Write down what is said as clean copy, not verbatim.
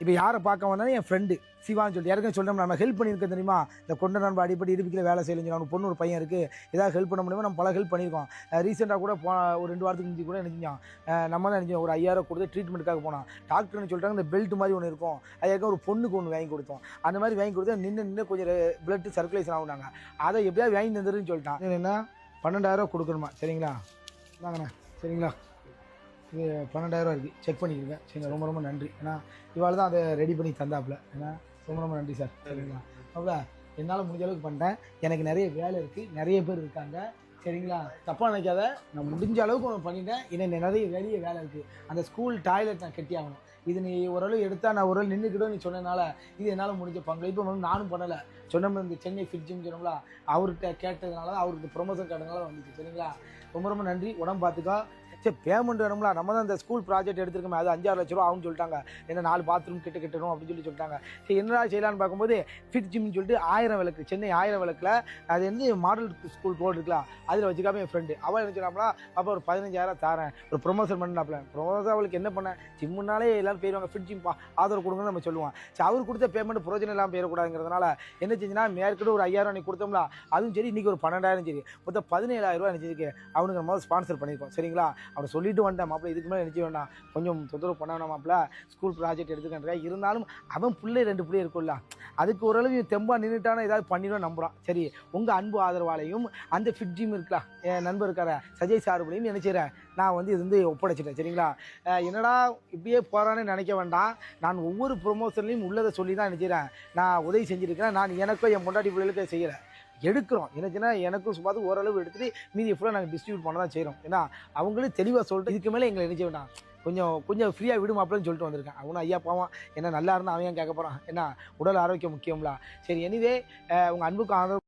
இப்போ யாரை பார்க்க வந்தாலும் என் ஃப்ரெண்டு சிவான்னு சொல்லிட்டு யாருக்கும் சொல்கிறோம் நம்ம ஹெல்ப் பண்ணியிருக்கேன் தெரியுமா. இந்த கொண்ட நண்பா அடிப்படி இடுப்பில் வேலை செய்யலைங்க அவனுக்கு பொண்ணு ஒரு பையன் இருக்குது, ஏதாவது ஹெல்ப் பண்ண முடியுமா நம்ம பல ஹெல்ப் பண்ணியிருக்கோம். ரீசெண்டாக கூட ஒரு 2 வாரத்துக்கு முந்தி கூட நினைச்சோம் நம்ம தான் நினைச்சோம் ஒரு 5000 கொடுத்து ட்ரீட்மெண்ட்டுக்காக போனோம். டாக்டர்னு சொல்லிட்டாங்க இந்த பெல்ட் மாதிரி ஒன்று இருக்கும், அதுக்காக ஒரு பொண்ணுக்கு ஒன்று வாங்கி கொடுத்தோம். அந்த மாதிரி வாங்கி கொடுத்தா நின்று கொஞ்சம் பிளட் சர்க்குலேஷன் ஆகுனாங்க. அதை எப்படியாவது வாங்கி தந்துருன்னு சொல்லிட்டான். என்ன 12000 கொடுக்கணுமா? சரிங்களா வாங்கண்ணா, சரிங்களா இது 12000 இருக்குது, செக் பண்ணிக்கிறேன். சரிங்க, ரொம்ப ரொம்ப நன்றி. ஏன்னா இவாள் தான் அதை ரெடி பண்ணி தந்தாப்புல. ஏன்னா ரொம்ப ரொம்ப நன்றி சார். சரிங்களா அவ்வளோ என்னால் முடிஞ்ச அளவுக்கு பண்ணிட்டேன். எனக்கு நிறைய வேலை இருக்குது, நிறைய பேர் இருக்காங்க. சரிங்களா தப்பாக நினைக்காத, நான் முடிஞ்ச அளவுக்கு ஒன்று பண்ணிட்டேன். இன்னும் நிறைய வெளியே வேலை இருக்குது. அந்த ஸ்கூல் டாய்லெட் நான் கட்டி ஆகணும். இது நீ ஓரளவு எடுத்தால் நான் ஓரளவு நின்றுக்கிட்டோம் நீ சொன்னதுனால இது என்னால் முடிஞ்ச பங்களிப்பு வந்து நானும் பண்ணலை. சொன்னோம் இந்த சென்னை ஃபிட்ஜின்னு சொன்னோம்ல, அவர்கிட்ட கேட்டதுனால அவருக்கு ப்ரொமோஷன் கார்டுனால வந்துச்சு. சரிங்களா ரொம்ப ரொம்ப நன்றி. உடம்பு பார்த்துக்கோ. சரி பேமெண்ட் வேணும்ல, நம்ம தான் இந்த ஸ்கூல் ப்ராஜெக்ட் எடுத்துருக்கோமே, அது 5-6 லட்ச ரூபா ஆகும்னு சொல்லிட்டாங்க. ஏன்னா 4 பாத்ரூம் கிட்டணும் அப்படின்னு சொல்லிட்டாங்க. சரி என்னடா செய்யலான்னு பார்க்கும்போது ஃபிட் ஜிம்னு சொல்லிட்டு 1000 விளக்கு, சென்னை 1000 விளக்கில் அது வந்து மாடல் ஸ்கூல் போர்டு இருக்கலாம், அதில் வச்சுக்காம என் ஃப்ரெண்டு அவள் என்ன சொன்னாப்னா அப்போ ஒரு 15000 தரேன், ஒரு ப்ரொமோஷன் பண்ணாப்ல. ப்ரொமோஷன் அவளுக்கு என்ன பண்ணேன், ஜிம்முனாலே எல்லாரும் போயிடுவாங்க, ஃபிட் ஜிம் ஆதரவு கொடுங்கன்னு நம்ம சொல்லுவோம். சரி அவர் கொடுத்த பேமெண்ட் பிரோஜனம் இல்லாமல் போயிடக்கூடாதுங்கிறதுனால என்ன செஞ்சுன்னா மேற்கொண்டு ஒரு 5000 நீ கொடுத்தோம்ல, அதுவும் சரி இன்றைக்கி ஒரு 12000 சரி மொத்தம் 17000 என்ன செஞ்சுருக்கு அவனுக்கு நம்ம ஸ்பான்சர் பண்ணியிருக்கோம். சரிங்களா அவனை சொல்லிட்டு வந்துட்டேன் மாப்பிள்ள, இதுக்கு மேலே நினச்சி வேண்டாம், கொஞ்சம் தொந்தரவு பண்ண வேணாம் மாப்பிள்ள, ஸ்கூல் ப்ராஜெக்ட் எடுத்துக்கின்ற இருந்தாலும் அவன் பிள்ளை 2 பிள்ளை இருக்கும்ல, அதுக்கு ஓரளவு தெம்பா நின்றுட்டானா ஏதாவது பண்ணிடுவோம் நம்புகிறான். சரி உங்கள் அன்பு ஆதரவாலையும் அந்த ஃபிட் ஜிம் இருக்கலாம் என் நண்பர் இருக்கார சஜய் சார்புலையும் நினைச்சிடறேன் நான் வந்து இது வந்து ஒப்படைச்சிட்டேன். சரிங்களா என்னடா இப்படியே போகிறான்னு நினைக்க வேண்டாம். நான் ஒவ்வொரு ப்ரொமோஷன்லையும் உள்ளதை சொல்லி தான் நினைச்சிடறேன் நான் உதவி செஞ்சுருக்கிறேன். நான் எனக்கும் என் பொண்டாட்டி பிள்ளைகளுக்கு செய்கிறேன் எடுக்கிறோம். என்னச்சுன்னா எனக்கும் சும்மா ஓரளவு எடுத்துகிட்டு மீதி ஃபுல்லாக நாங்கள் டிஸ்ட்ரிபியூட் பண்ண தான் செய்கிறோம். ஏன்னா அவங்களும் தெளிவாக சொல்லிட்டு இதுக்கு மேலே எங்களை நினைச்ச வேண்டாம், கொஞ்சம் ஃப்ரீயாக விடுமாப்பிலன்னு சொல்லிட்டு வந்திருக்கேன். அவனும் ஐயா பாவான் என்ன நல்லா இருந்தால் அவன் கேட்க போகிறான், ஏன்னா உடல் ஆரோக்கியம் முக்கியம்ல. சரி எனிவே உங்கள் அன்புக்கு ஆதரவு